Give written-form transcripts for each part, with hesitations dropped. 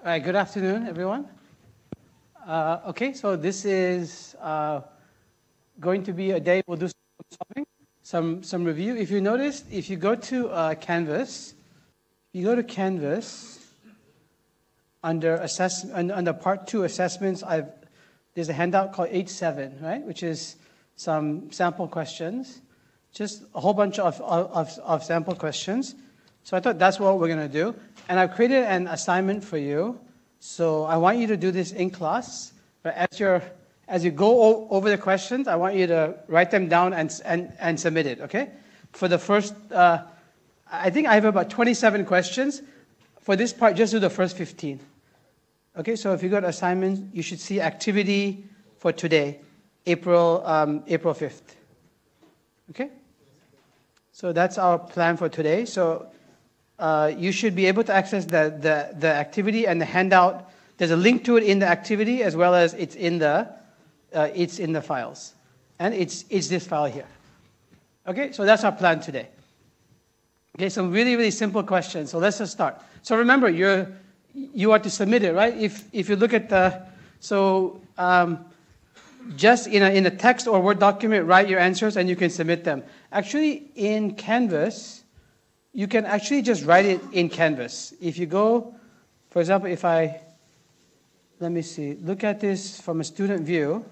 All right, good afternoon, everyone. Okay, so this is going to be a day we'll do some solving, some review. If you notice, if you go to Canvas, under part 2 assessments, there's a handout called H7, right, which is some sample questions, just a whole bunch of sample questions. So I thought that's what we're going to do. And I've created an assignment for you. So I want you to do this in class. But as you go over the questions, I want you to write them down and submit it, okay? For the first, I think I have about 27 questions. For this part, just do the first 15. Okay, so if you go to assignments, you should see activity for today, April 5th. Okay? So that's our plan for today. So you should be able to access the activity and the handout. There's a link to it in the activity as well as it's in the files. And it's this file here. Okay, so that's our plan today. Okay, some really, really simple questions. So let's just start. So remember, you are to submit it, right? If you look at just in a text or Word document, write your answers and you can submit them. Actually, in Canvas, you can actually just write it in Canvas. If you go, for example, let me see, look at this from a student view.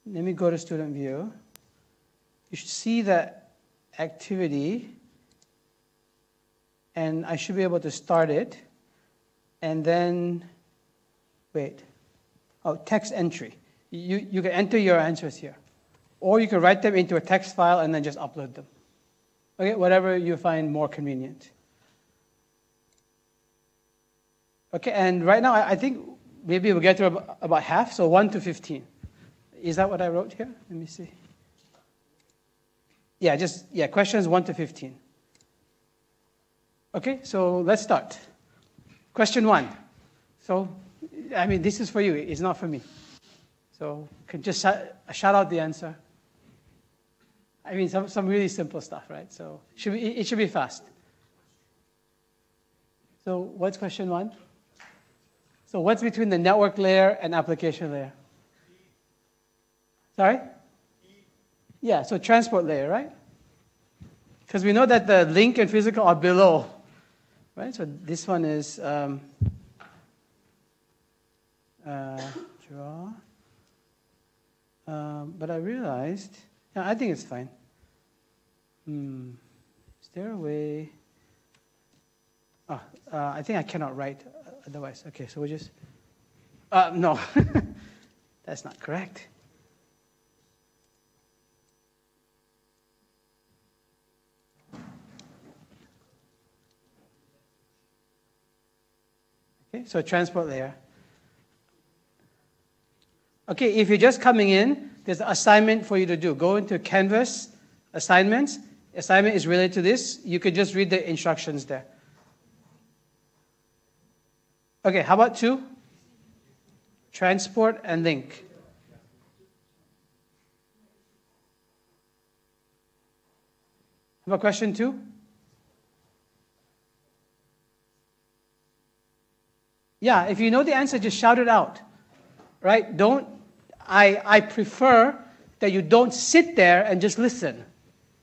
Let me go to student view. You should see the activity, and I should be able to start it. And then, text entry. You can enter your answers here. Or you can write them into a text file and then just upload them. Okay, whatever you find more convenient. Okay, and right now I think maybe we'll get to about half, so 1 to 15. Is that what I wrote here? Let me see. Yeah, questions 1 to 15. Okay, so let's start. Question 1. So, I mean, this is for you. It's not for me. So, can just shout out the answer. I mean, some really simple stuff, right? So, it should be fast. So, what's question 1? So, what's between the network layer and application layer? Sorry? Yeah, so transport layer, right? Because we know that the link and physical are below, right? So this one is draw. But I realized, I think it's fine. Is there a way? I think I cannot write otherwise. Okay, so we just, no, that's not correct. Okay, so transport layer. Okay, if you're just coming in, there's an assignment for you to do. Go into Canvas, assignments. Assignment is related to this. You could just read the instructions there. Okay, how about 2? Transport and link. How about question 2? Yeah, if you know the answer, just shout it out, right? I prefer that you don't sit there and just listen.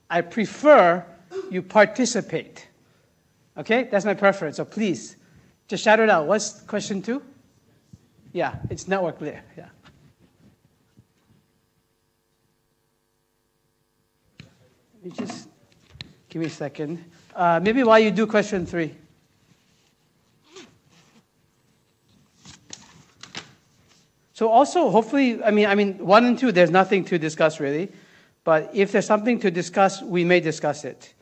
I prefer you participate. Okay, that's my preference, so please, just shout it out. What's question 2? Yeah, it's network layer, yeah. Just give me a second. Maybe while you do question 3. So also, hopefully, I mean, 1 and 2, there's nothing to discuss really. But if there's something to discuss, we may discuss it.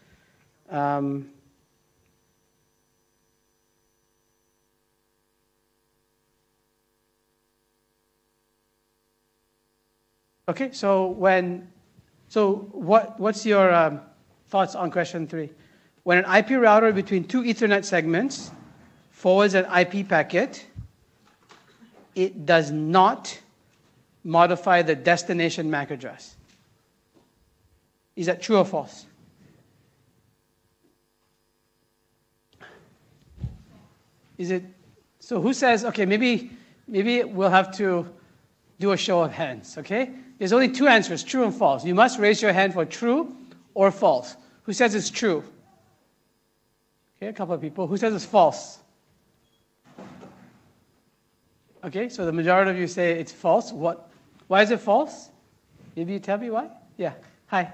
Okay, so what's your thoughts on question 3? When an IP router between 2 Ethernet segments forwards an IP packet, it does not modify the destination MAC address. Is that true or false? Is it, so who says, okay, maybe we'll have to do a show of hands, okay? There's only two answers, true and false. You must raise your hand for true or false. Who says it's true? Okay, a couple of people. Who says it's false? Okay, so the majority of you say it's false. Why is it false? Maybe you tell me why? Yeah. Hi.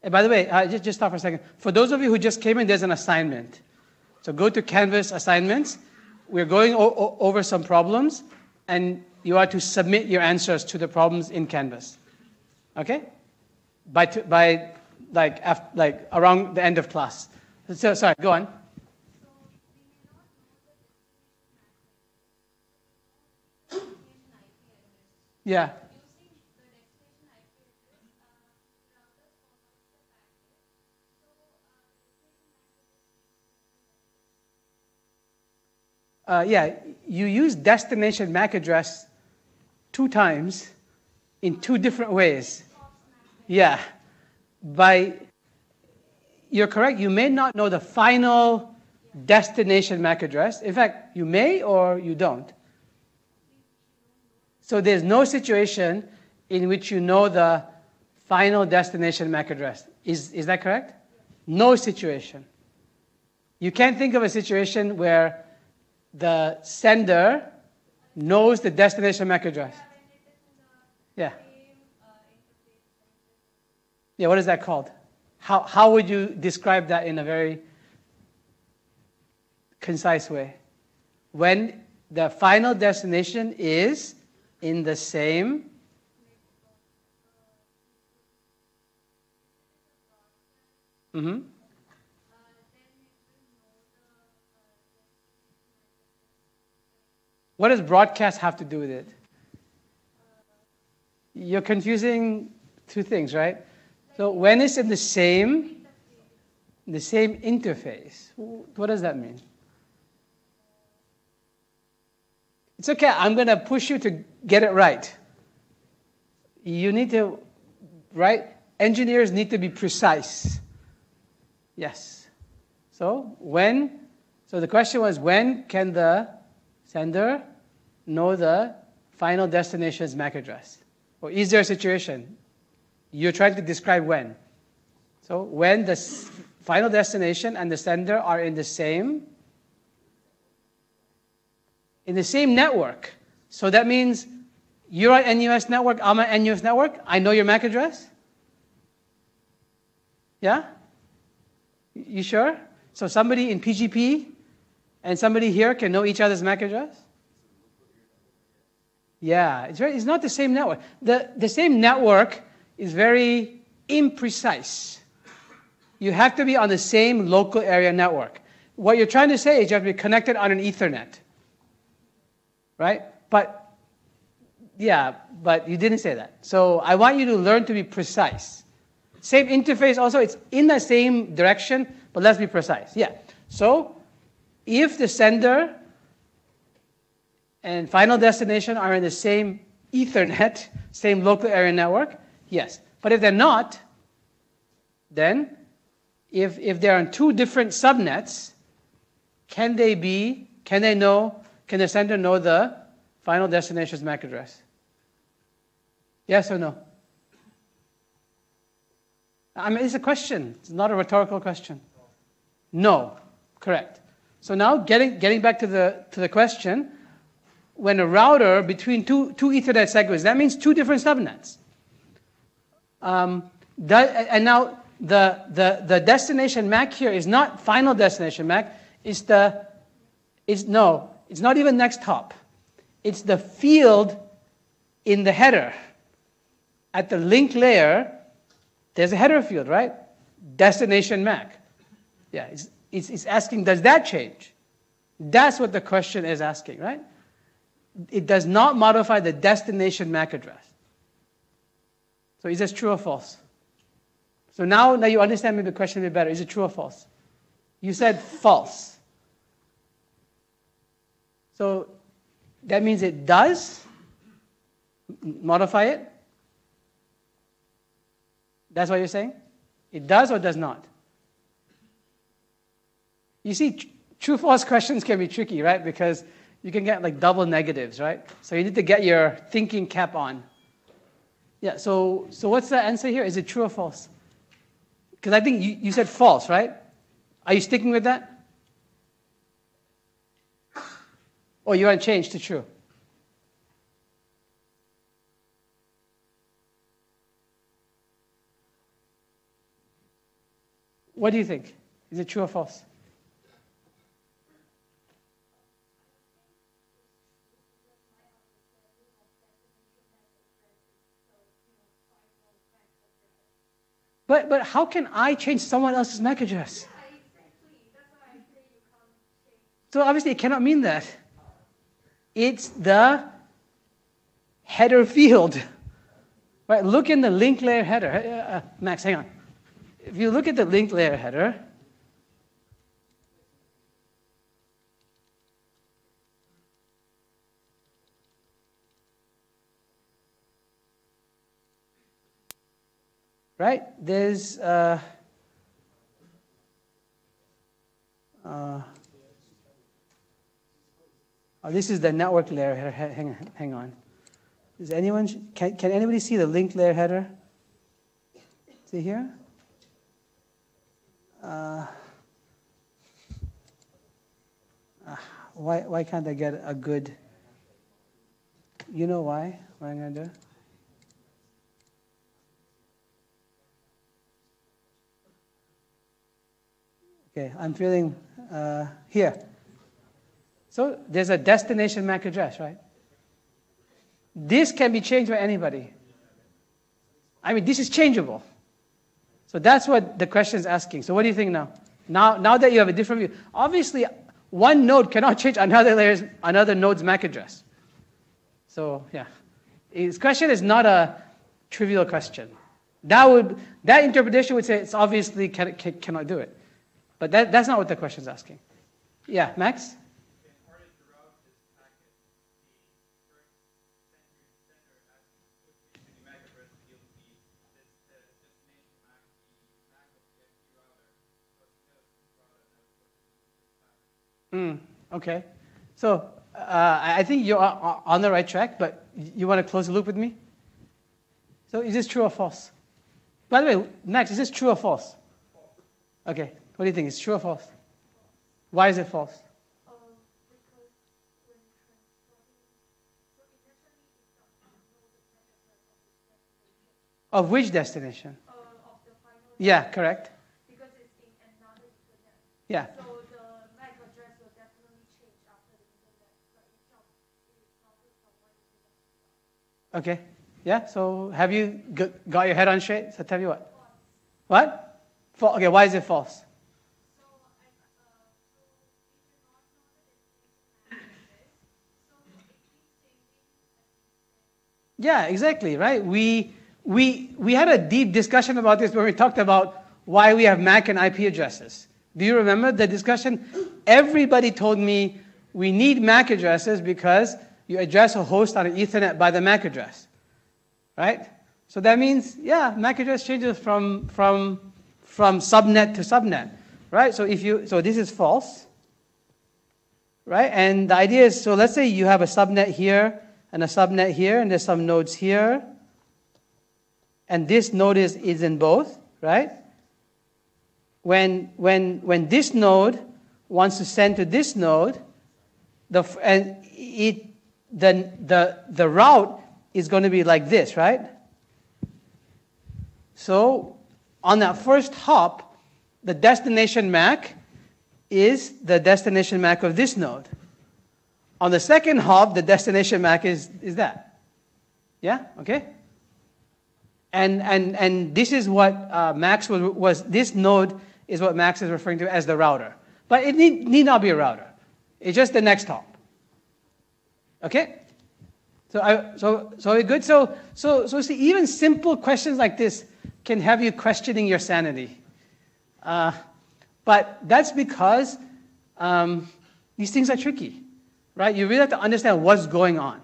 And by the way, just stop for a second. For those of you who just came in, there's an assignment. So go to Canvas assignments. We're going over some problems, and you are to submit your answers to the problems in Canvas. Okay? By around the end of class. So, sorry, go on. Yeah. Yeah, you use destination MAC address 2 times in 2 different ways. Yeah. You're correct, you may not know the final destination MAC address. In fact, you may or you don't. So there's no situation in which you know the final destination MAC address. Is that correct? No situation. You can't think of a situation where the sender knows the destination MAC address. Yeah. Yeah, what is that called? How would you describe that in a very concise way? When the final destination is in the same What does broadcast have to do with it? You're confusing 2 things, right? So when it's in the same interface, what does that mean? It's okay, I'm going to push you to get it right. You need to, right? Engineers need to be precise. Yes. So the question was, when can the sender know the final destination's MAC address? Or is there a situation? You're trying to describe when. So when the final destination and the sender are in the same network. So that means you're at NUS network, I'm at NUS network, I know your MAC address? Yeah? You sure? So somebody in PGP and somebody here can know each other's MAC address? Yeah, it's not the same network. The same network is very imprecise. You have to be on the same local area network. What you're trying to say is you have to be connected on an Ethernet. Right? But you didn't say that. So I want you to learn to be precise. Same interface also, it's in the same direction, but let's be precise. Yeah. So if the sender and final destination are in the same Ethernet, same local area network, yes. But if they're not, then if they're on 2 different subnets, can the sender know the final destination's MAC address? Yes or no? I mean, it's a question. It's not a rhetorical question. No. Correct. So now, getting back to the question, when a router between two Ethernet segments, that means 2 different subnets. And now the destination MAC here is not final destination MAC. It's not even next hop. It's the field in the header. At the link layer, there's a header field, right? Destination MAC. Yeah, it's asking, does that change? That's what the question is asking, right? It does not modify the destination MAC address. So is this true or false? So now you understand maybe the question a bit better. Is it true or false? You said false. So that means it does modify it? That's what you're saying? It does or does not? You see, true-false questions can be tricky, right? Because you can get like double negatives, right? So you need to get your thinking cap on. Yeah, so what's the answer here? Is it true or false? Because I think you said false, right? Are you sticking with that? Or you want to change to true? What do you think? Is it true or false? But how can I change someone else's MAC address? So obviously it cannot mean that. It's the header field. Right? Look in the link layer header. Max, hang on. If you look at the link layer header, right? There's this is the network layer header. Hang on. Does anyone can anybody see the link layer header? See here? Why can't I get a good? You know why? What I'm gonna do? Okay, I'm feeling here. So there's a destination MAC address, right? This can be changed by anybody. I mean, this is changeable. So that's what the question is asking. So what do you think now? Now that you have a different view, obviously one node cannot change another node's MAC address. So yeah, this question is not a trivial question. That interpretation would say it's obviously cannot do it. But that's not what the question is asking. Yeah, Max? Okay. So I think you're on the right track, but you want to close the loop with me? So is this true or false? By the way, Max, is this true or false? Okay. What do you think? Is it true or false? Why is it false? Of which destination? Yeah, correct. Because it's in another Ethernet. Yeah. So the MAC address will definitely change after the Ethernet, but it's not from one Ethernet. Okay. Yeah. So have you got your head on straight? So tell me what. What? Okay. Why is it false? Yeah, exactly, right? We had a deep discussion about this when we talked about why we have MAC and IP addresses. Do you remember the discussion? Everybody told me we need MAC addresses because you address a host on an Ethernet by the MAC address, right? So that means, yeah, MAC address changes from subnet to subnet, right? So this is false, right? And the idea is, so let's say you have a subnet here and a subnet here, and there's some nodes here, and this node is in both, right? When this node wants to send to this node, the route is going to be like this, right? So on that first hop, the destination MAC is the destination MAC of this node. On the second hop, the destination MAC is that. Yeah? Okay? And this is what Max was. This node is what Max is referring to as the router. But it need not be a router. It's just the next hop. Okay? So we're good. So see, even simple questions like this can have you questioning your sanity. But that's because these things are tricky. Right? You really have to understand what's going on.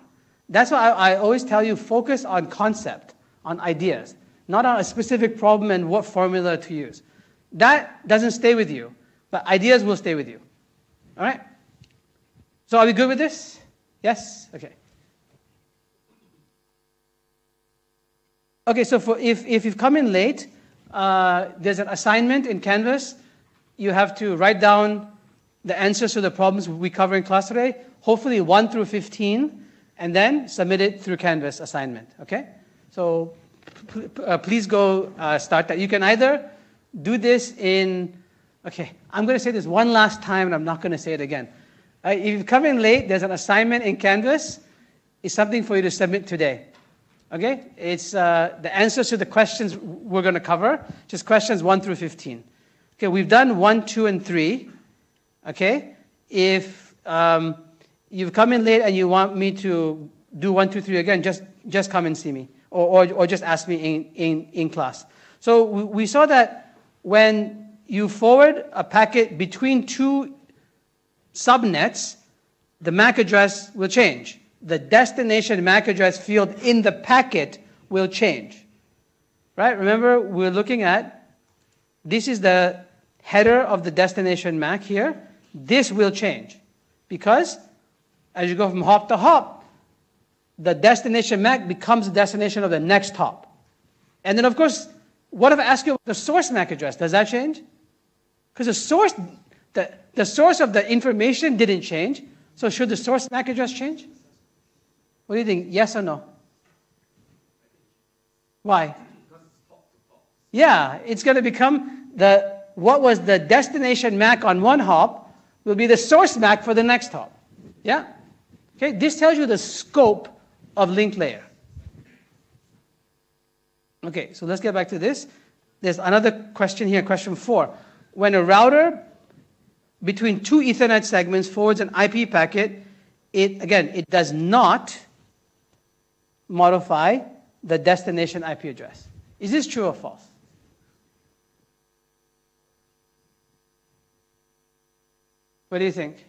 That's why I always tell you, focus on concept, on ideas, not on a specific problem and what formula to use. That doesn't stay with you. But ideas will stay with you. All right? So are we good with this? Yes? Okay. Okay, so if you've come in late, there's an assignment in Canvas. You have to write down the answers to the problems we cover in class today, hopefully 1 through 15, and then submit it through Canvas assignment, okay? So please go start that. You can either do this in, okay, I'm going to say this one last time, and I'm not going to say it again. If you come in late, there's an assignment in Canvas. It's something for you to submit today. Okay? It's the answers to the questions we're going to cover, just questions 1 through 15. Okay, we've done 1, 2, and 3. Okay? If you've come in late and you want me to do 1, 2, 3 again, just come and see me. Or just ask me in class. So we saw that when you forward a packet between two subnets, the MAC address will change. The destination MAC address field in the packet will change. Right? Remember, we're looking at, this is the header of the destination MAC here. This will change. Because as you go from hop to hop, the destination MAC becomes the destination of the next hop. And then, of course, what if I ask you about the source MAC address? Does that change? Because the source of the information didn't change. So should the source MAC address change? What do you think? Yes or no? Why? Yeah, it's going to become what was the destination MAC on one hop will be the source MAC for the next hop. Yeah? Okay, this tells you the scope of link layer. Okay, so let's get back to this. There's another question here, question 4. When a router between two Ethernet segments forwards an IP packet, it does not modify the destination IP address. Is this true or false? What do you think?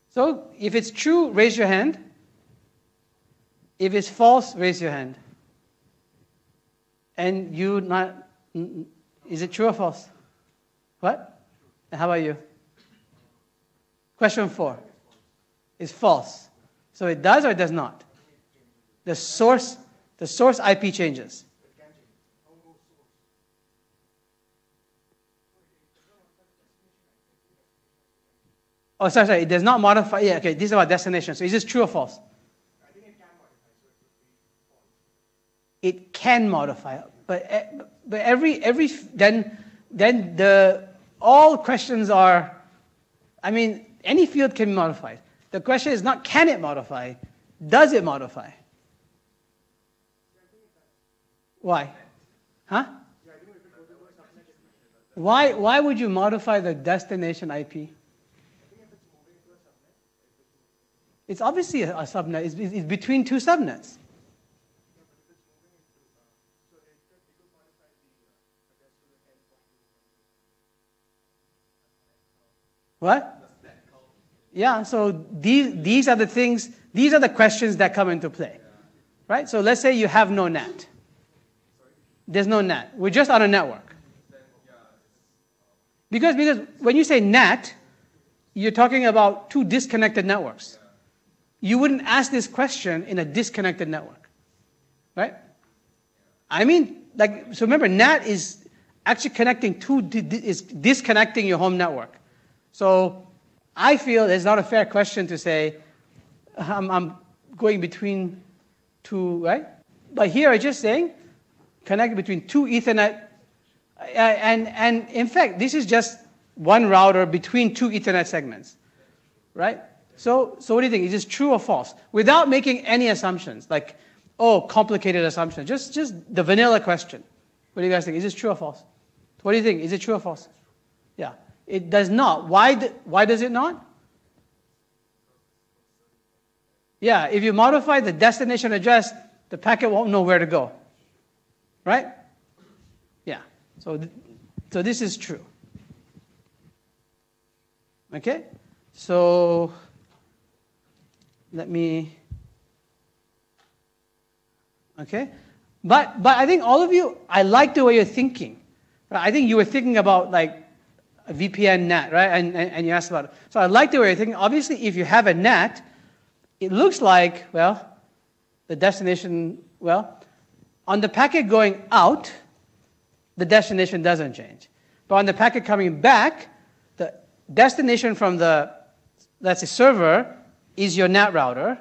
So, if it's true, raise your hand. If it's false, raise your hand. And you not, is it true or false? What? How about you? Question 4. Is false. So it does or it does not? The source IP changes. Oh, sorry, it does not modify. Yeah, okay, this is about destination. So is this true or false? I think it can modify, so it would be false. It can modify, but all questions are, I mean, any field can be modified. The question is not can it modify, does it modify? Why? Huh? Why would you modify the destination IP? It's obviously a subnet. It's between two subnets. What? Yeah, so these are the things, these are the questions that come into play. Right? So let's say you have no NAT. There's no NAT. We're just on a network. Because when you say NAT, you're talking about two disconnected networks. You wouldn't ask this question in a disconnected network. Right? I mean, so remember, NAT is actually connecting is disconnecting your home network. So I feel it's not a fair question to say, I'm going between two, right? But here I'm just saying, connect between two Ethernet, and in fact, this is just one router between two Ethernet segments, right? So what do you think? Is this true or false? Without making any assumptions, like, complicated assumptions, just the vanilla question. What do you guys think? Is this true or false? What do you think? Is it true or false? Yeah. It does not. Why does it not? Yeah, if you modify the destination address, the packet won't know where to go. Right? Yeah. So this is true. Okay? So let me... Okay? But I think all of you, I like the way you're thinking. I think you were thinking about a VPN NAT, right? And you asked about it. So I like the way you're thinking. Obviously, if you have a NAT, it looks like, well, the destination, well, on the packet going out, the destination doesn't change. But on the packet coming back, the destination from the, let's say, server is your NAT router,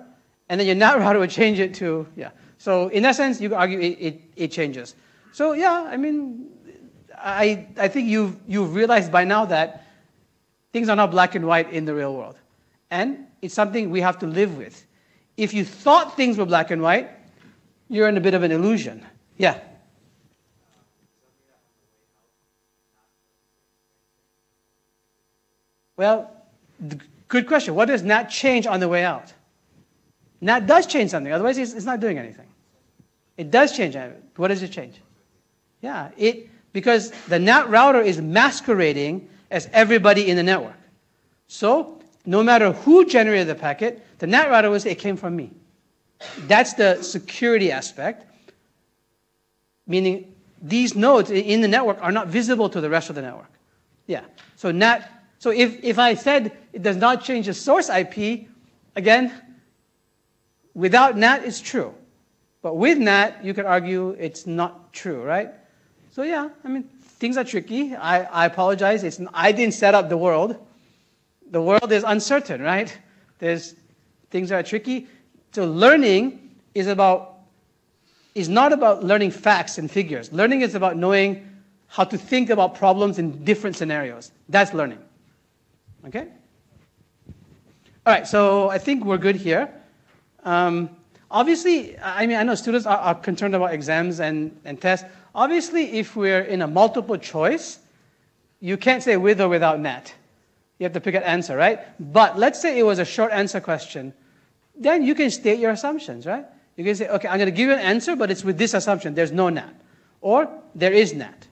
and then your NAT router would change it to, yeah. So in that sense, you could argue it changes. So yeah, I mean, I think you've realized by now that things are not black and white in the real world. And it's something we have to live with. If you thought things were black and white, you're in a bit of an illusion. Yeah? Well, good question. What does NAT change on the way out? NAT does change something. Otherwise, it's not doing anything. It does change. What does it change? Yeah, because the NAT router is masquerading as everybody in the network. So no matter who generated the packet, the NAT router will say it came from me. That's the security aspect, meaning these nodes in the network are not visible to the rest of the network. Yeah. So NAT. So if I said it does not change the source IP, again, without NAT it's true. But with NAT, you could argue it's not true, right? So yeah, I mean, things are tricky. I apologize. I didn't set up the world. The world is uncertain, right? There's things that are tricky. So learning is not about learning facts and figures. Learning is about knowing how to think about problems in different scenarios. That's learning. Okay? All right, so I think we're good here. Obviously, I mean, I know students are concerned about exams and tests. Obviously, if we're in a multiple choice, you can't say with or without NAT. You have to pick an answer, right? But let's say it was a short answer question. Then you can state your assumptions, right? You can say, okay, I'm going to give you an answer, but it's with this assumption. There's no NAT. Or there is NAT.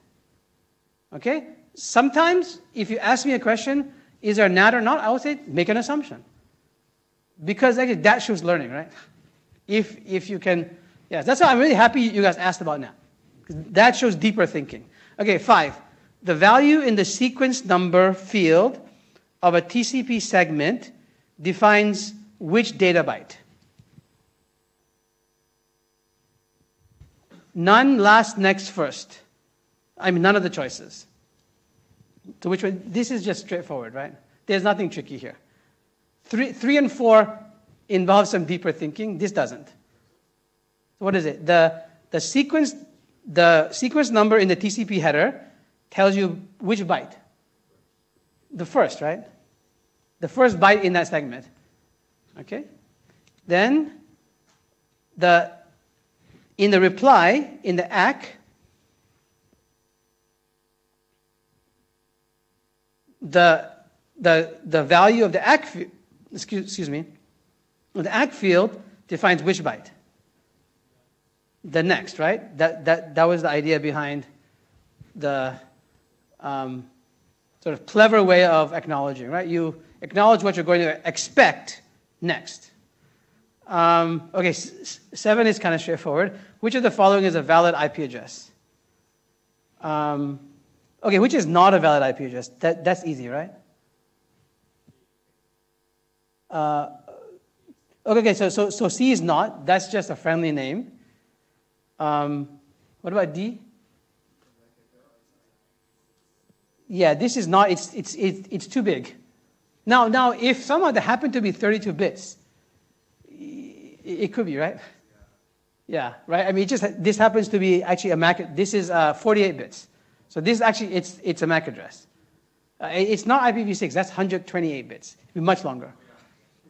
Okay? Sometimes, if you ask me a question, is there NAT or not? I would say make an assumption. Because actually that shows learning, right? If you can, yes, that's why I'm really happy you guys asked about NAT. That shows deeper thinking. Okay, 5. The value in the sequence number field of a TCP segment defines which data byte? None, last, next, first. I mean, none of the choices. So which one? This is just straightforward, right? There's nothing tricky here. 3 and 4 involve some deeper thinking. This doesn't. So what is it? The sequence number in the TCP header tells you which byte. The first, right? The first byte in that segment. Okay? Then in the reply, in the ACK, the value of the ACK, excuse me, the ACK field defines which byte. The next, right? That was the idea behind the sort of clever way of acknowledging, right? You acknowledge what you're going to expect next. Okay, 7 is kind of straightforward. Which of the following is a valid IP address? Okay, which is not a valid IP address? That's easy, right? Okay, so C is not. That's just a friendly name. What about D? Yeah, this is not. It's too big. Now, if somehow there happened to be 32 bits, it could be, right? Yeah, right. I mean, this happens to be actually a MAC. This is 48 bits. So this actually it's a MAC address. It's not IPv6. That's 128 bits. It'd be much longer.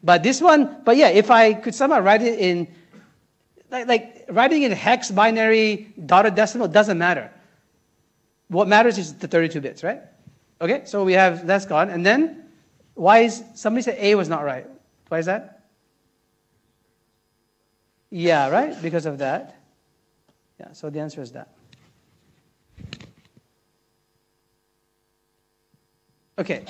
But this one, but yeah, if I could somehow write it in, like writing in hex, binary, dotted decimal, doesn't matter. What matters is the 32 bits, right? Okay, so we have, that's gone. And then, somebody said A was not right. Why is that? Yeah, right, because of that. Yeah, so the answer is that. Okay,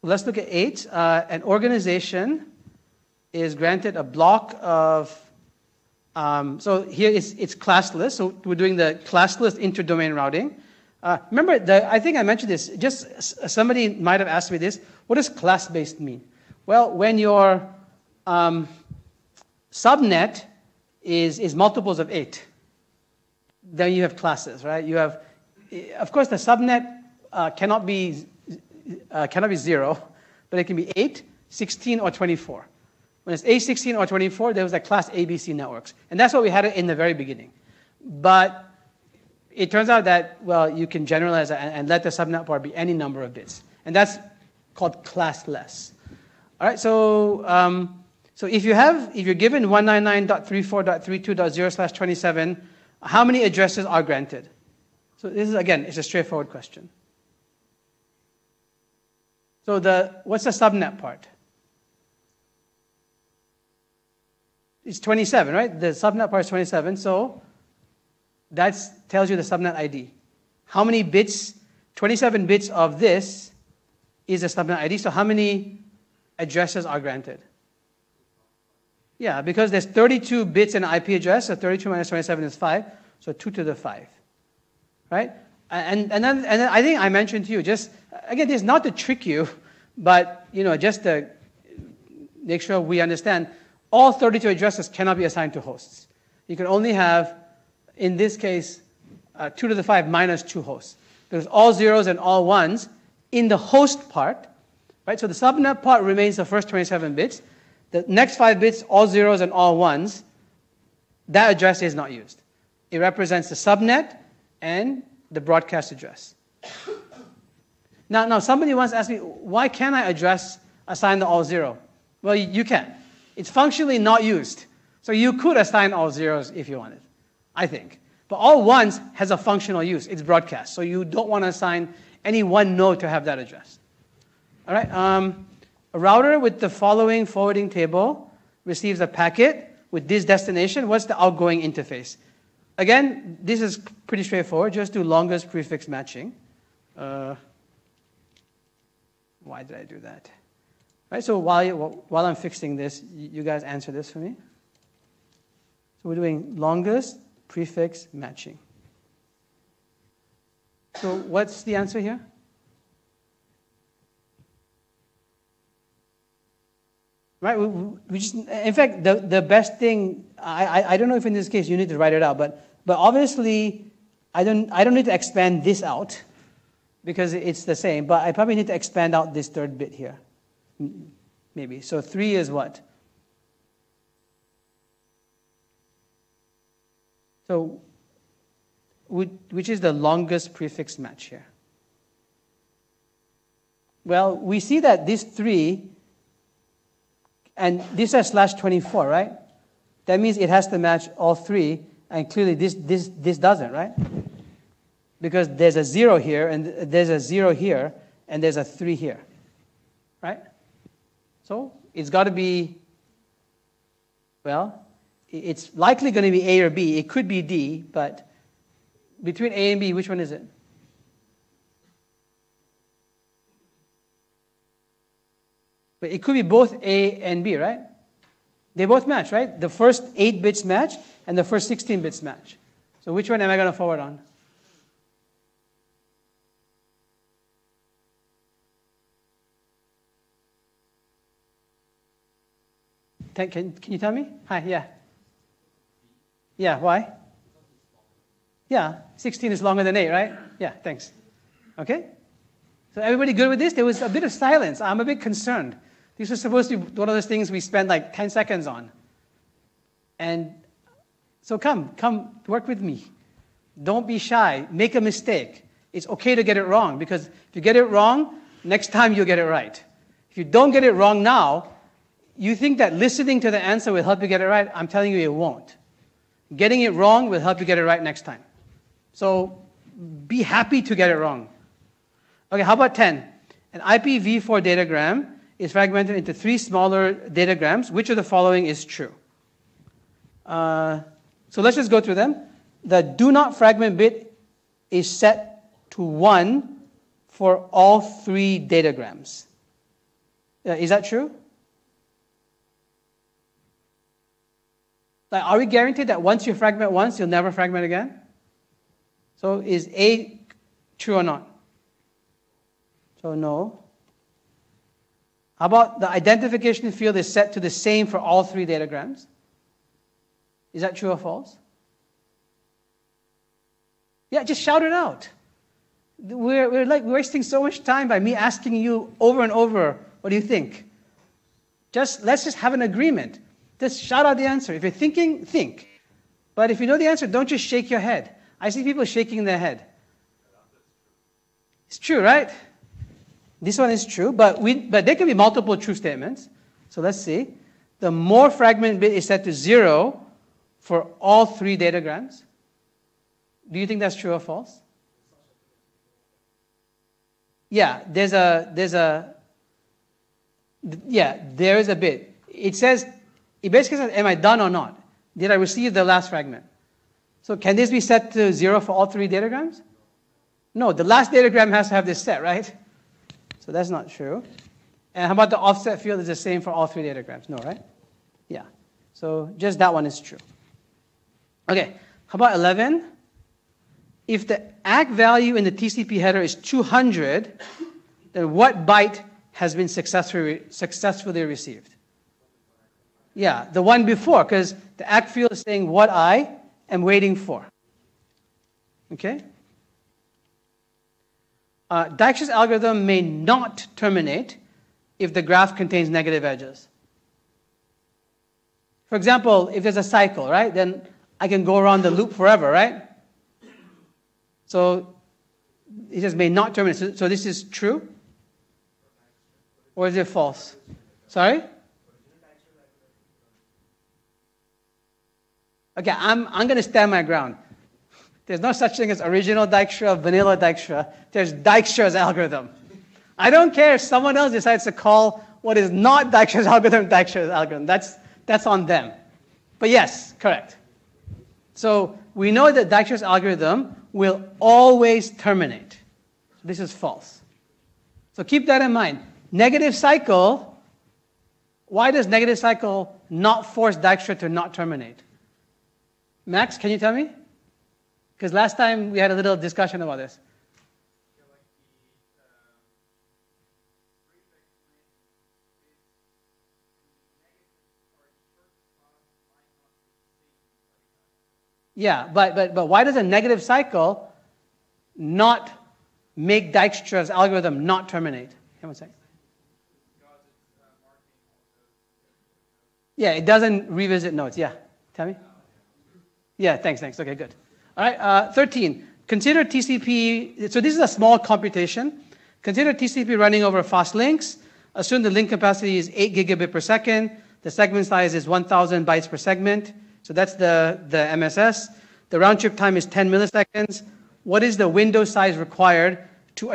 let's look at 8. An organization is granted a block of, so here it's classless. So we're doing the classless interdomain routing. Remember, I think I mentioned this. Just somebody might have asked me this. What does class-based mean? Well, when your subnet is multiples of 8, then you have classes, right? You have, of course, the subnet cannot be 0, but it can be 8, 16, or 24. When it's 8, 16, or 24, there was like class ABC networks. And that's what we had in the very beginning. But it turns out that, well, you can generalize and let the subnet part be any number of bits. And that's called classless. All right, so if you're given 199.34.32.0/27, how many addresses are granted? So this is, again, it's a straightforward question. So what's the subnet part? It's 27, right? The subnet part is 27, so that tells you the subnet ID. How many bits? 27 bits of this is a subnet ID, so how many addresses are granted? Yeah, because there's 32 bits in an IP address, so 32 minus 27 is 5, so 2 to the 5, right? And then I think I mentioned to you, just, again, this is not to trick you, but, just to make sure we understand, all 32 addresses cannot be assigned to hosts. You can only have, in this case, 2 to the 5 minus 2 hosts. There's all zeros and all ones in the host part, right? So the subnet part remains the first 27 bits. The next 5 bits, all zeros and all ones, that address is not used. It represents the subnet and the broadcast address. Now somebody once asked me, why can't I assign the all zero? Well, you can. It's functionally not used. So you could assign all zeros if you wanted, I think. But all ones has a functional use. It's broadcast. So you don't want to assign any one node to have that address. All right. A router with the following forwarding table receives a packet with this destination. What's the outgoing interface? Again, this is pretty straightforward. Just do longest prefix matching. Why did I do that? Right, so while I'm fixing this, you guys answer this for me. So we're doing longest prefix matching. So what's the answer here? Right, we just, in fact, the best thing, I don't know if in this case you need to write it out, but obviously I don't need to expand this out because it's the same, but I probably need to expand out this third bit here. Maybe. So 3 is what? So, which is the longest prefix match here? Well, we see that this 3, and this is /24, right? That means it has to match all 3, and clearly this doesn't, right? Because there's a 0 here, and there's a 0 here, and there's a 3 here, right? So it's got to be, well, it's likely going to be A or B. It could be D, but between A and B, which one is it? But it could be both A and B, right? They both match, right? The first 8 bits match, and the first 16 bits match. So which one am I going to forward on? Can you tell me? Hi, yeah. Yeah, why? Yeah, 16 is longer than 8, right? Yeah, thanks. Okay? So everybody good with this? There was a bit of silence. I'm a bit concerned. This was supposed to be one of those things we spend like 10 seconds on. And so come, work with me. Don't be shy. Make a mistake. It's okay to get it wrong, because if you get it wrong, next time you'll get it right. If you don't get it wrong now, you think that listening to the answer will help you get it right. I'm telling you it won't. Getting it wrong will help you get it right next time. So be happy to get it wrong. Okay, how about 10? An IPv4 datagram is fragmented into 3 smaller datagrams. Which of the following is true? So let's just go through them. The do not fragment bit is set to 1 for all 3 datagrams. Is that true? Like, are we guaranteed that once you fragment once, you'll never fragment again? So is A True or not? So no. How about the identification field is set to the same for all three datagrams? Is that true or false? Yeah, just shout it out. We're like wasting so much time by me asking you over and over, what do you think? Let's just have an agreement. Just shout out the answer. If you're thinking, think. But if you know the answer, don't just shake your head. I see people shaking their head. It's true, right? This one is true, but there can be multiple true statements. So let's see. The more fragment bit is set to 0 for all three datagrams. Do you think that's true or false? Yeah, there is a bit. It basically says, am I done or not? Did I receive the last fragment? So can this be set to 0 for all three datagrams? No, the last datagram has to have this set, right? So that's not true. And how about the offset field is the same for all three datagrams? No, right? Yeah. So just that one is true. Okay, how about 11? If the ACK value in the TCP header is 200, then what byte has been successfully received? Yeah, the one before, because the ACK field is saying what I am waiting for. Okay? Dijkstra's algorithm may not terminate if the graph contains negative edges. For example, if there's a cycle, right, then I can go around the loop forever, right? So it just may not terminate. So this is true? Or is it false? Sorry? Okay, I'm going to stand my ground. There's no such thing as original Dijkstra, vanilla Dijkstra. There's Dijkstra's algorithm. I don't care if someone else decides to call what is not Dijkstra's algorithm. That's on them. But yes, correct. So we know that Dijkstra's algorithm will always terminate. This is false. So keep that in mind. Negative cycle, why does negative cycle not force Dijkstra to not terminate? Max, can you tell me? Because last time we had a little discussion about this. Yeah, but why does a negative cycle not make Dijkstra's algorithm not terminate? Hang on a second. Yeah, it doesn't revisit nodes. Yeah, tell me. Yeah, thanks. Okay, good. All right, 13. Consider TCP. So this is a small computation. Consider TCP running over fast links. Assume the link capacity is 8 gigabit per second. The segment size is 1,000 bytes per segment. So that's the MSS. The round trip time is 10 milliseconds. What is the window size required to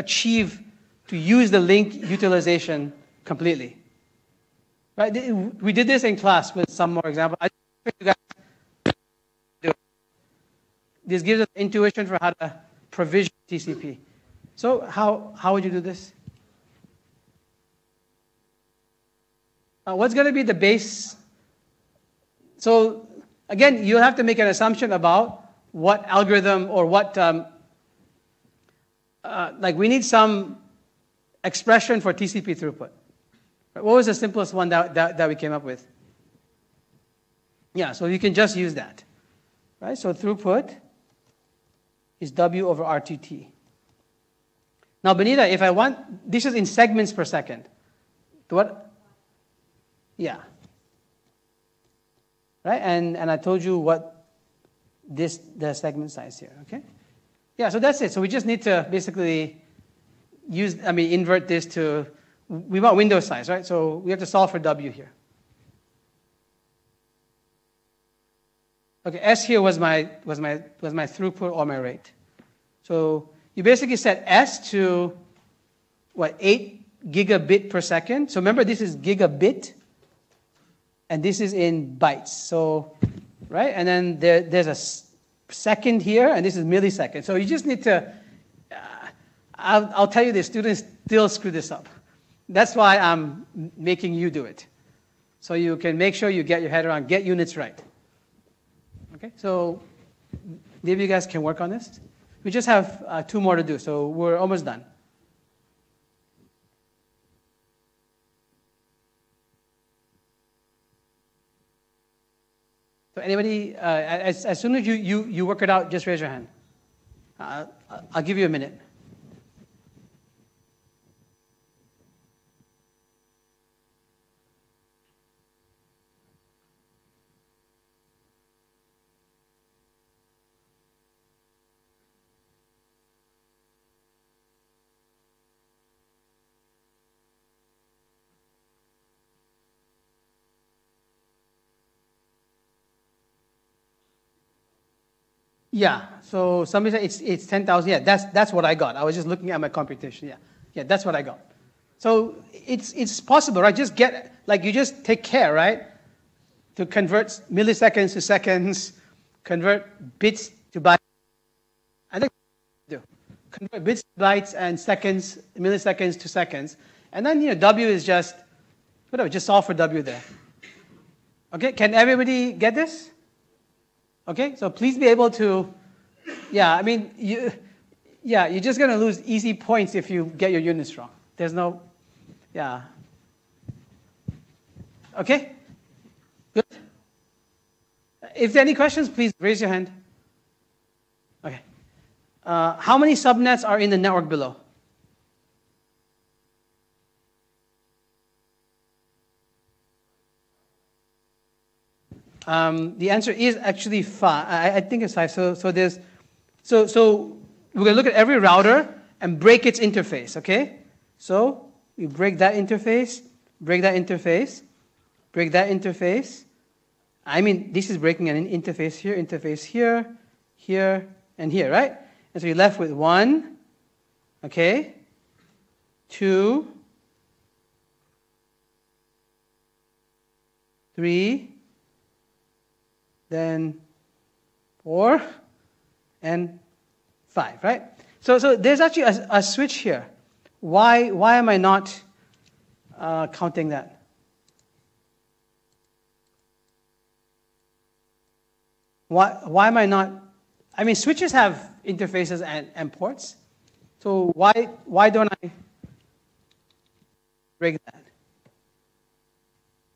use the link utilization completely? Right? We did this in class with some more examples. I think you guys do it. This gives us intuition for how to provision TCP. So how would you do this? What's going to be the base? So again, you'll have to make an assumption about what algorithm or what, like we need some expression for TCP throughput. What was the simplest one that we came up with? Yeah, so you can just use that. Right? So throughput is W over RTT. Now, Benita, if I want, this is in segments per second. What? Yeah. Right? And I told you what the segment size here, okay? Yeah, so that's it. So we just need to basically invert this to, we want window size, right? So we have to solve for W here. Okay, S here was my throughput or my rate. So you basically set S to, 8 gigabit per second. So remember, this is gigabit, and this is in bytes. So, right? And then there's a second here, and this is millisecond. So you just need to, I'll tell you, the students still screw this up. That's why I'm making you do it. So you can make sure you get your head around, get units right. Okay, so maybe you guys can work on this. We just have 2 more to do, so we're almost done. So anybody, as soon as you work it out, just raise your hand. I'll give you a minute. Yeah, so somebody said it's 10,000. Yeah, that's what I got. I was just looking at my computation. Yeah, that's what I got. So it's possible, right? Just get, like, you just take care, right? To convert milliseconds to seconds, convert bits to bytes. I think do. Convert bits to bytes and seconds, milliseconds to seconds. And then, W is just, whatever, just solve for W there. Okay, can everybody get this? Okay, so please be able to, you're just going to lose easy points if you get your units wrong. There's no, Okay? Good? If there are any questions, please raise your hand. Okay. How many subnets are in the network below? The answer is actually 5. I think it's 5. So we're going to look at every router and break its interface, okay? So we break that interface, break that interface, break that interface. I mean, this is breaking an interface here, here, and here, right? And so you're left with 1, okay, 2, 3, then 4, and 5, right? So there's actually a switch here. Why am I not counting that? Why am I not? I mean, switches have interfaces and ports. So why don't I break that?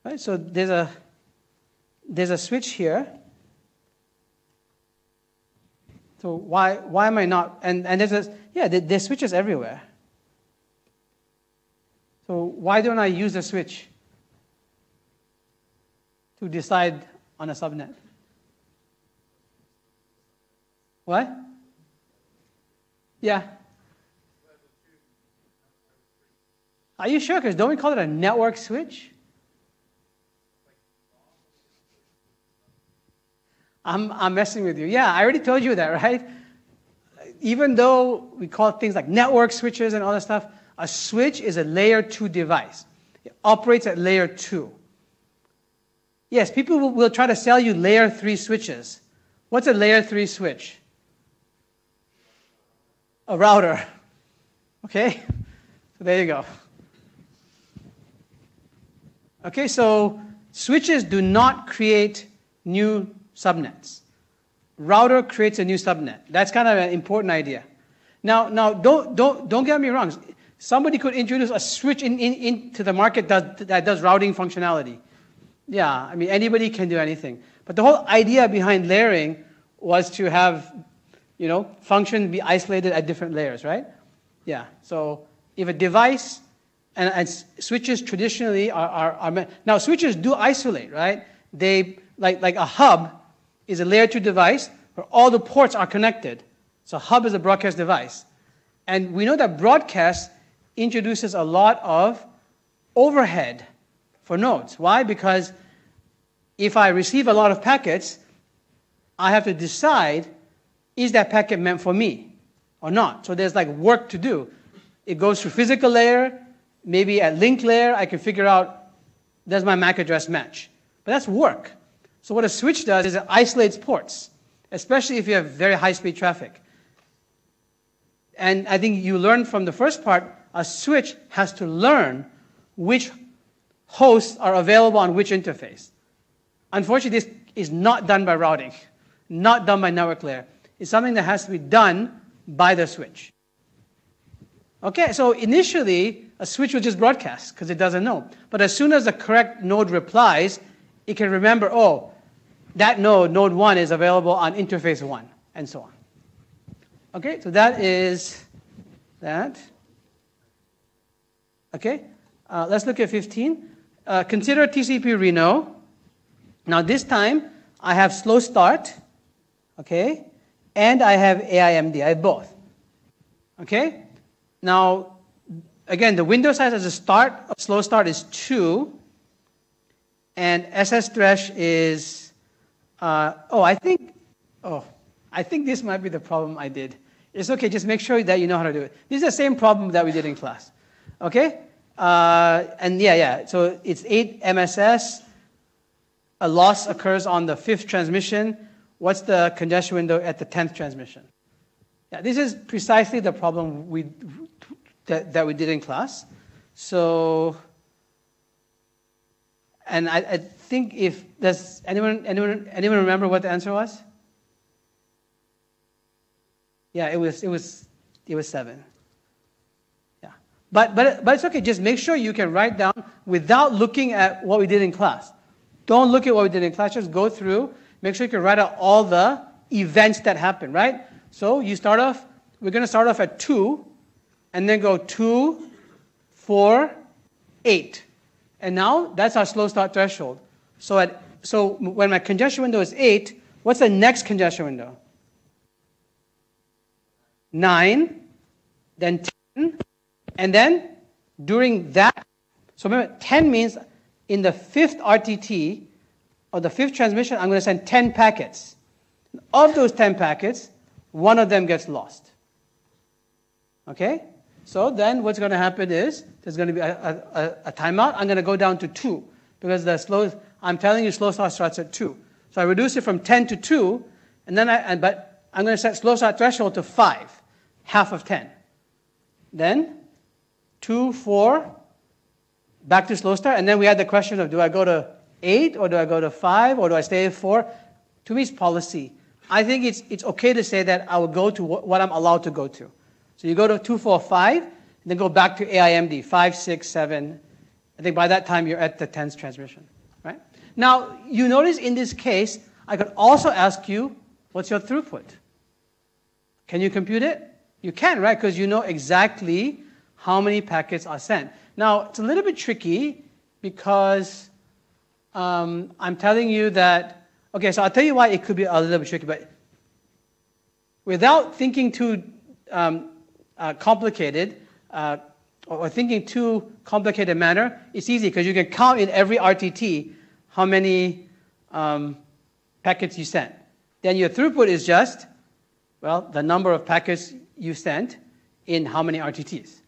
Right. So there's a switch here. So why am I not? And there's switches everywhere. So why don't I use a switch to decide on a subnet? What? Yeah. Are you sure? Because don't we call it a network switch? I'm messing with you. Yeah, I already told you that, right? Even though we call things like network switches and all that stuff, a switch is a layer 2 device. It operates at layer 2. Yes, people will try to sell you layer 3 switches. What's a layer 3 switch? A router. Okay? So there you go. Okay, so switches do not create new subnets. Router creates a new subnet. That's kind of an important idea. Now don't get me wrong. Somebody could introduce a switch into the market that does routing functionality. Yeah, I mean, anybody can do anything. But the whole idea behind layering was to have, functions be isolated at different layers, right? Yeah, so if a device, and switches traditionally are now switches do isolate, right? They, like a hub is a layer 2 device where all the ports are connected. So a hub is a broadcast device. And we know that broadcast introduces a lot of overhead for nodes. Why? Because if I receive a lot of packets, I have to decide, is that packet meant for me or not? So there's like work to do. It goes through physical layer, maybe at link layer, I can figure out, does my MAC address match? But that's work. So what a switch does is it isolates ports, especially if you have very high-speed traffic. And I think you learned from the first part, a switch has to learn which hosts are available on which interface. Unfortunately, this is not done by routing, not done by network layer. It's something that has to be done by the switch. Okay, so initially, a switch will just broadcast because it doesn't know. But as soon as the correct node replies, it can remember, oh, that node, node 1, is available on interface 1, and so on. Okay, so that is that. Okay, let's look at 15. Consider TCP Reno. Now this time, I have slow start, okay, and I have AIMD. I have both. Okay, now, again, the window size as a start of slow start is 2, and SS thresh is, I think this might be the problem I did. It's okay, just make sure that you know how to do it. This is the same problem that we did in class. Okay? So it's 8 MSS. A loss occurs on the 5th transmission. What's the congestion window at the 10th transmission? Yeah, this is precisely the problem that we did in class. So, and I think does anyone remember what the answer was? Yeah, it was 7. Yeah, but it's okay. Just make sure you can write down without looking at what we did in class. Don't look at what we did in class. Just go through. Make sure you can write out all the events that happen. Right. So you start off. We're going to start off at 2, and then go 2, 4, 8, and now that's our slow start threshold. So when my congestion window is 8, what's the next congestion window? 9, then 10, and then during that, so remember, 10 means in the 5th RTT, or the 5th transmission, I'm going to send 10 packets. Of those 10 packets, one of them gets lost. Okay? So then what's going to happen is, there's going to be a timeout. I'm going to go down to 2, because I'm telling you slow start starts at 2. So I reduce it from 10 to 2, and then but I'm going to set slow start threshold to 5. Half of 10. Then 2, 4, back to slow start, and then we had the question of, do I go to 8, or do I go to 5, or do I stay at 4? To me, it's policy. I think it's okay to say that I will go to what I'm allowed to go to. So you go to 2, 4, 5, and then go back to AIMD, 5, 6, 7. I think by that time you're at the 10th transmission, right? Now, you notice in this case, I could also ask you, what's your throughput? Can you compute it? You can, right? Because you know exactly how many packets are sent. Now, it's a little bit tricky because I'm telling you that, okay, so I'll tell you why it could be a little bit tricky, but without thinking too complicated, or thinking too complicated manner, it's easy because you can count in every RTT how many packets you sent. Then your throughput is just, well, the number of packets you sent in how many RTTs,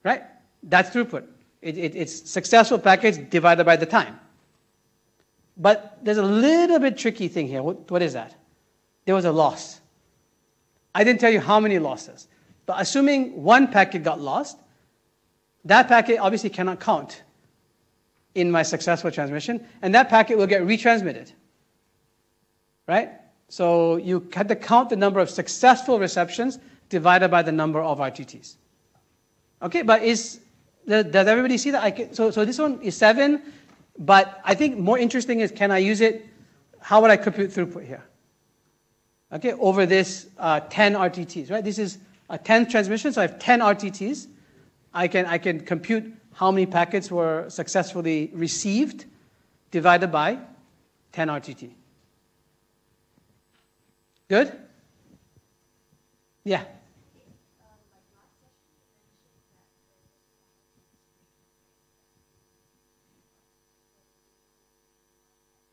right? That's throughput. It's successful packets divided by the time. But there's a little bit tricky thing here. What is that? There was a loss. I didn't tell you how many losses. But assuming one packet got lost, that packet obviously cannot count in my successful transmission, and that packet will get retransmitted, right? So you have to count the number of successful receptions divided by the number of RTTs. Okay, but does everybody see that? So this one is 7, but I think more interesting is, can I use it? How would I compute throughput here? Okay, over this 10 RTTs, right? This is a 10th transmission, so I have 10 RTTs. I can compute how many packets were successfully received divided by 10 RTT. Good? Yeah.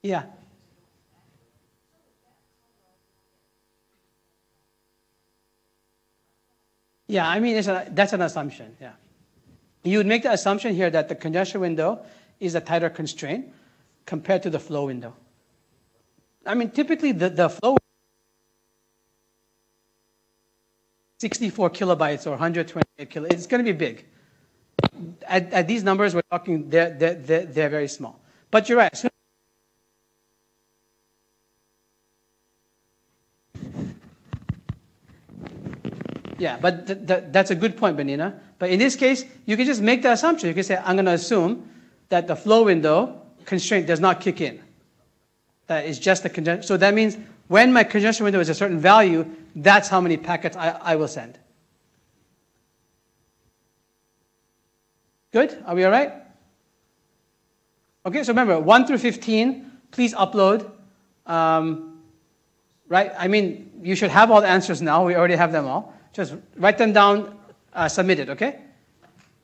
Yeah. Yeah, I mean, that's an assumption, yeah. You would make the assumption here that the congestion window is a tighter constraint compared to the flow window. I mean, typically the flow 64 kilobytes or 128 kilobytes, it's going to be big. At these numbers, we're talking, they're very small. But you're right. Yeah, but that's a good point, Benina. But in this case, you can just make the assumption. You can say, I'm going to assume that the flow window constraint does not kick in. That is just the congestion. So that means when my congestion window is a certain value, that's how many packets I will send. Good? Are we all right? Okay, so remember, 1 through 15, please upload. Right? I mean, you should have all the answers now. We already have them all. Just write them down, submit it, okay?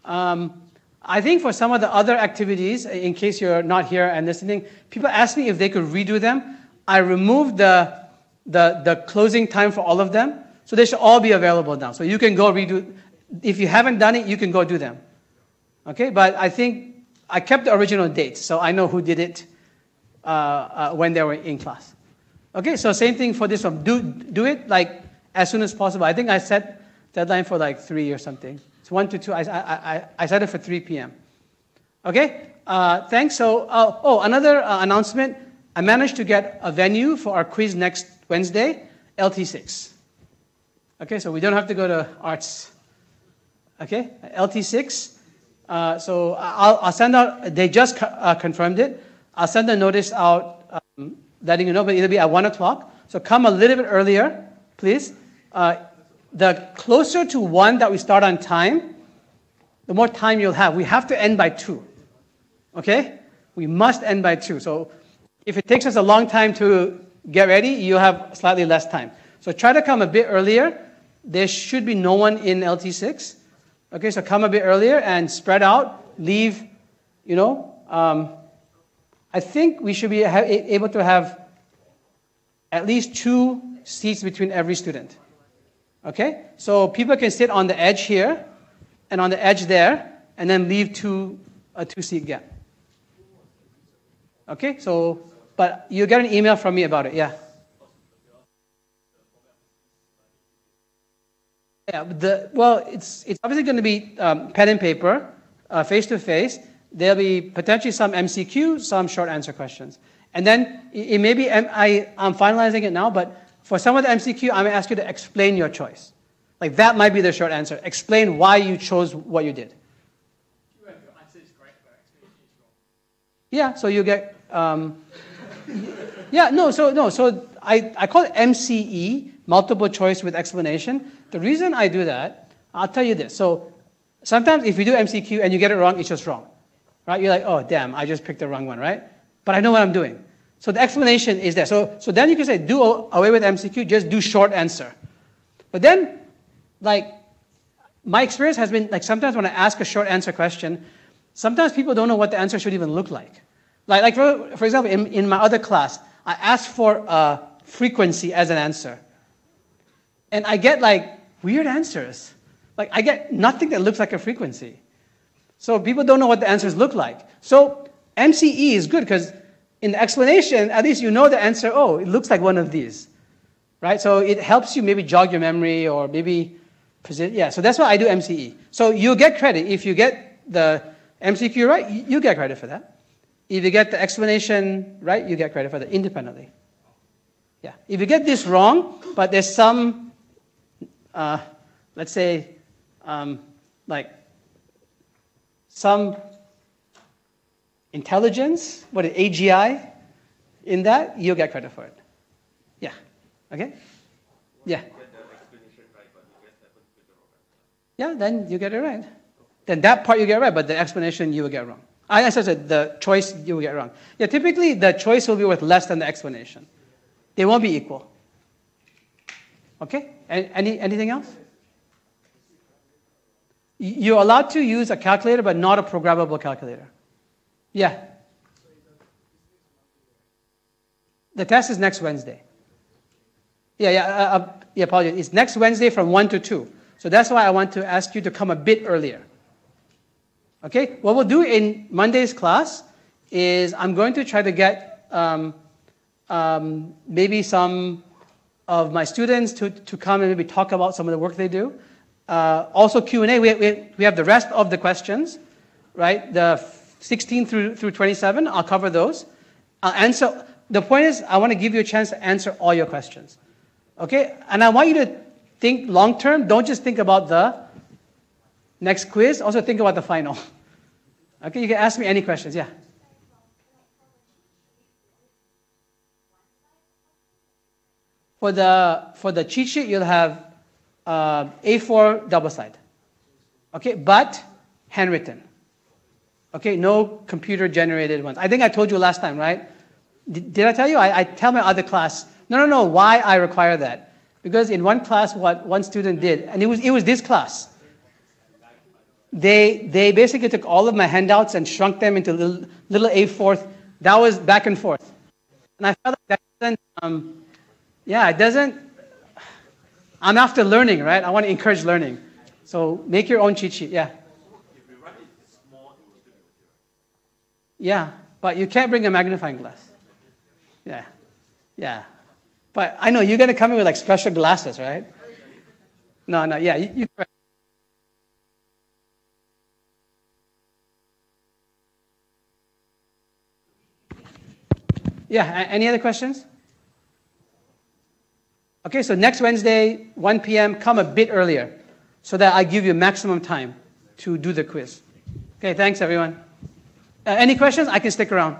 I think for some of the other activities, in case you're not here and listening, people ask me if they could redo them. I removed the closing time for all of them, so they should all be available now. So you can go redo. If you haven't done it, you can go do them. Okay, but I think I kept the original dates, so I know who did it when they were in class. Okay, so same thing for this one. Do it like as soon as possible. I think I set deadline for like 3 or something. It's 1 to 2. I set it for 3 p.m. Okay, thanks. So, another announcement. I managed to get a venue for our quiz next Wednesday, LT6. Okay, so we don't have to go to arts. Okay, LT6. So I'll send out, they just confirmed it. I'll send a notice out letting you know, but it'll be at 1 o'clock. So come a little bit earlier, please. The closer to 1 that we start on time, the more time you'll have. We have to end by 2. Okay? We must end by 2. So if it takes us a long time to get ready, you'll have slightly less time. So try to come a bit earlier. There should be no one in LT6. Okay, so come a bit earlier and spread out. Leave, I think we should be able to have at least 2 seats between every student. Okay, so people can sit on the edge here and on the edge there, and then leave a 2-seat gap. Okay, so, but you get an email from me about it, yeah. Yeah, it's obviously going to be pen and paper, face-to-face. There'll be potentially some MCQ, some short answer questions. And then it may be, I'm finalizing it now, but for some of the MCQ, I'm going to ask you to explain your choice. Like that might be the short answer. Explain why you chose what you did. Yeah, so you get, so I call it MCE, multiple choice with explanation. The reason I do that, I'll tell you this. So sometimes if you do MCQ and you get it wrong, it's just wrong. Right? You're like, oh, damn, I just picked the wrong one, right? But I know what I'm doing. So the explanation is there. So then you can say, do away with MCQ, just do short answer. But then, like, my experience has been, like, sometimes when I ask a short answer question, sometimes people don't know what the answer should even look like. Like for example, in my other class, I asked for frequency as an answer. And I get, like, weird answers. Like, I get nothing that looks like a frequency. So people don't know what the answers look like. So MCE is good because in the explanation, at least you know the answer, oh, it looks like one of these. Right? So it helps you maybe jog your memory or maybe, so that's why I do MCE. So you get credit. If you get the MCQ right, you get credit for that. If you get the explanation right, you get credit for that independently. Yeah. If you get this wrong, but there's some, let's say, some intelligence, AGI, in that, you'll get credit for it. Yeah. Okay? Yeah. Yeah, then you get it right. Then that part you get right, but the explanation you will get wrong. I said the choice you will get wrong. Yeah, typically the choice will be worth less than the explanation. They won't be equal. Okay? Anything else? You're allowed to use a calculator, but not a programmable calculator. Yeah. The test is next Wednesday. Apologies. It's next Wednesday from 1 to 2. So that's why I want to ask you to come a bit earlier. Okay? What we'll do in Monday's class is I'm going to try to get maybe some of my students to come and maybe talk about some of the work they do. Also Q&A, we have the rest of the questions, right? The 16 through 27, I'll cover those. I'll answer. The point is, I want to give you a chance to answer all your questions. Okay? And I want you to think long term. Don't just think about the next quiz. Also think about the final. Okay, you can ask me any questions. Yeah. For the cheat sheet, you'll have A4 double side. Okay, but handwritten. Okay, no computer generated ones. I think I told you last time, right? Did I tell you? I tell my other class, no, why I require that? Because in one class, what one student did, and it was this class. They basically took all of my handouts and shrunk them into little A4. That was back and forth. And I felt like that doesn't, it doesn't, I'm after learning, right? I want to encourage learning. So make your own cheat sheet, yeah. If we write it small, it will still be material. Yeah, but you can't bring a magnifying glass. Yeah. But I know you're going to come in with like special glasses, right? No, yeah, you Yeah, any other questions? Okay, so next Wednesday, 1 p.m., come a bit earlier so that I give you maximum time to do the quiz. Okay, thanks everyone. Any questions? I can stick around.